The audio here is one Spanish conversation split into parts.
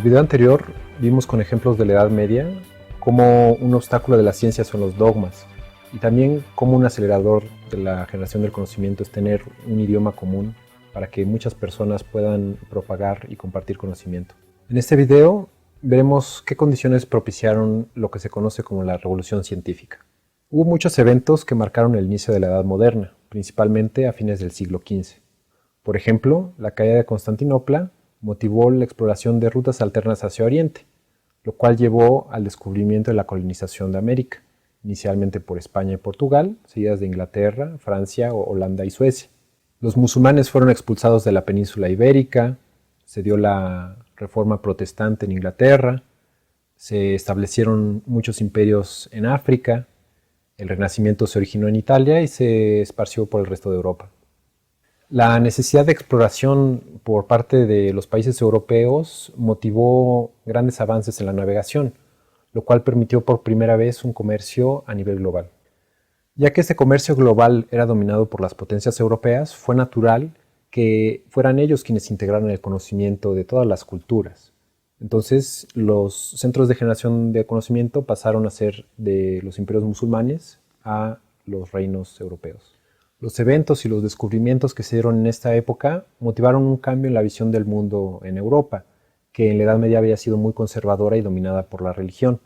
video anterior vimos con ejemplos de la Edad Media cómo un obstáculo de la ciencia son los dogmas y también cómo un acelerador de la generación del conocimiento es tener un idioma común para que muchas personas puedan propagar y compartir conocimiento. En este video veremos qué condiciones propiciaron lo que se conoce como la revolución científica. Hubo muchos eventos que marcaron el inicio de la Edad Moderna, principalmente a fines del siglo XV. Por ejemplo, la caída de Constantinopla motivó la exploración de rutas alternas hacia Oriente, lo cual llevó al descubrimiento de la colonización de América, inicialmente por España y Portugal, seguidas de Inglaterra, Francia, Holanda y Suecia. Los musulmanes fueron expulsados de la península ibérica, se dio la reforma protestante en Inglaterra, se establecieron muchos imperios en África, el Renacimiento se originó en Italia y se esparció por el resto de Europa. La necesidad de exploración por parte de los países europeos motivó grandes avances en la navegación, lo cual permitió por primera vez un comercio a nivel global. Ya que este comercio global era dominado por las potencias europeas, fue natural que fueran ellos quienes integraran el conocimiento de todas las culturas. Entonces, los centros de generación de conocimiento pasaron a ser de los imperios musulmanes a los reinos europeos. Los eventos y los descubrimientos que se dieron en esta época motivaron un cambio en la visión del mundo en Europa, que en la Edad Media había sido muy conservadora y dominada por la religión.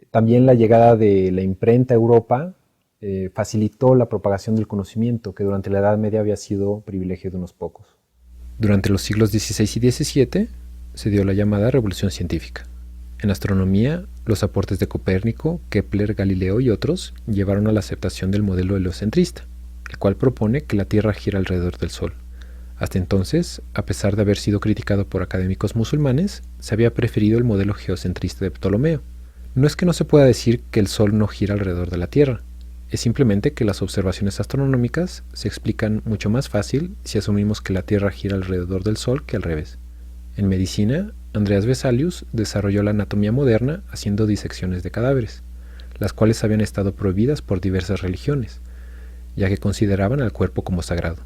También la llegada de la imprenta a Europa facilitó la propagación del conocimiento, que durante la Edad Media había sido privilegio de unos pocos. Durante los siglos XVI y XVII se dio la llamada Revolución Científica. En astronomía, los aportes de Copérnico, Kepler, Galileo y otros llevaron a la aceptación del modelo heliocentrista, el cual propone que la Tierra gira alrededor del Sol. Hasta entonces, a pesar de haber sido criticado por académicos musulmanes, se había preferido el modelo geocentrista de Ptolomeo. No es que no se pueda decir que el Sol no gira alrededor de la Tierra, es simplemente que las observaciones astronómicas se explican mucho más fácil si asumimos que la Tierra gira alrededor del Sol que al revés. En medicina, Andreas Vesalius desarrolló la anatomía moderna haciendo disecciones de cadáveres, las cuales habían estado prohibidas por diversas religiones, ya que consideraban al cuerpo como sagrado.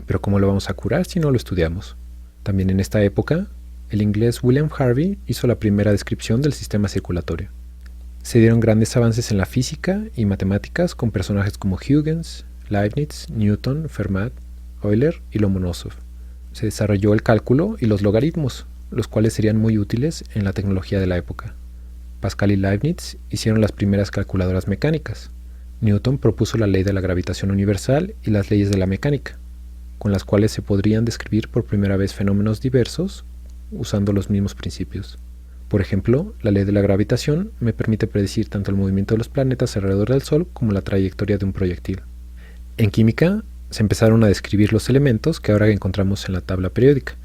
Pero ¿cómo lo vamos a curar si no lo estudiamos? También en esta época, el inglés William Harvey hizo la primera descripción del sistema circulatorio. Se dieron grandes avances en la física y matemáticas con personajes como Huygens, Leibniz, Newton, Fermat, Euler y Lomonosov. Se desarrolló el cálculo y los logaritmos, los cuales serían muy útiles en la tecnología de la época. Pascal y Leibniz hicieron las primeras calculadoras mecánicas. Newton propuso la ley de la gravitación universal y las leyes de la mecánica, con las cuales se podrían describir por primera vez fenómenos diversos usando los mismos principios. Por ejemplo, la ley de la gravitación me permite predecir tanto el movimiento de los planetas alrededor del Sol como la trayectoria de un proyectil. En química, se empezaron a describir los elementos que ahora encontramos en la tabla periódica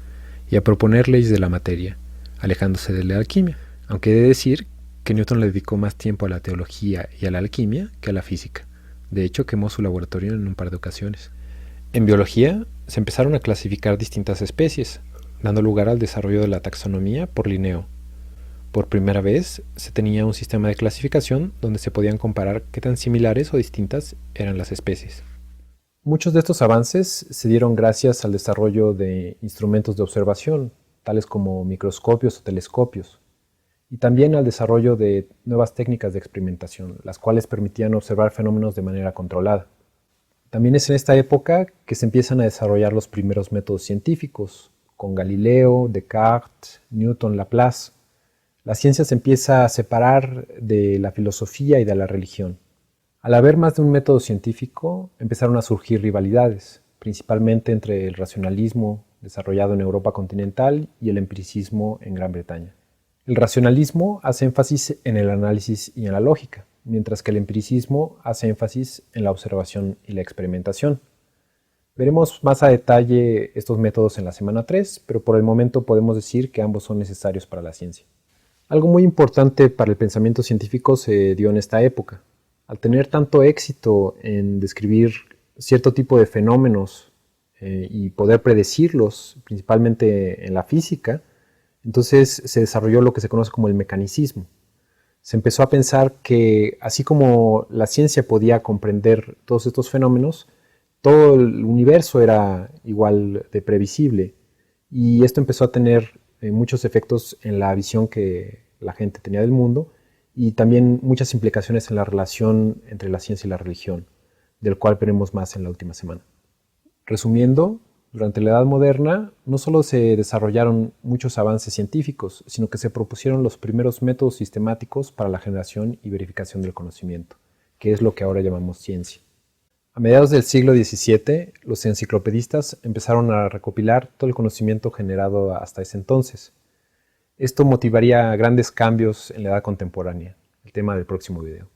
y a proponer leyes de la materia, alejándose de la alquimia, aunque he de decir que Newton le dedicó más tiempo a la teología y a la alquimia que a la física. De hecho, quemó su laboratorio en un par de ocasiones. En biología, se empezaron a clasificar distintas especies, dando lugar al desarrollo de la taxonomía por Linneo. Por primera vez, se tenía un sistema de clasificación donde se podían comparar qué tan similares o distintas eran las especies. Muchos de estos avances se dieron gracias al desarrollo de instrumentos de observación, tales como microscopios o telescopios, y también al desarrollo de nuevas técnicas de experimentación, las cuales permitían observar fenómenos de manera controlada. También es en esta época que se empiezan a desarrollar los primeros métodos científicos, con Galileo, Descartes, Newton, Laplace. La ciencia se empieza a separar de la filosofía y de la religión. Al haber más de un método científico, empezaron a surgir rivalidades, principalmente entre el racionalismo desarrollado en Europa continental y el empiricismo en Gran Bretaña. El racionalismo hace énfasis en el análisis y en la lógica, mientras que el empiricismo hace énfasis en la observación y la experimentación. Veremos más a detalle estos métodos en la semana 3, pero por el momento podemos decir que ambos son necesarios para la ciencia. Algo muy importante para el pensamiento científico se dio en esta época. Al tener tanto éxito en describir cierto tipo de fenómenos y poder predecirlos, principalmente en la física, entonces se desarrolló lo que se conoce como el mecanicismo. Se empezó a pensar que así como la ciencia podía comprender todos estos fenómenos, todo el universo era igual de previsible y esto empezó a tener muchos efectos en la visión que la gente tenía del mundo y también muchas implicaciones en la relación entre la ciencia y la religión, del cual veremos más en la última semana. Resumiendo, durante la Edad Moderna no solo se desarrollaron muchos avances científicos, sino que se propusieron los primeros métodos sistemáticos para la generación y verificación del conocimiento, que es lo que ahora llamamos ciencia. A mediados del siglo XVII, los enciclopedistas empezaron a recopilar todo el conocimiento generado hasta ese entonces. Esto motivaría grandes cambios en la edad contemporánea, el tema del próximo video.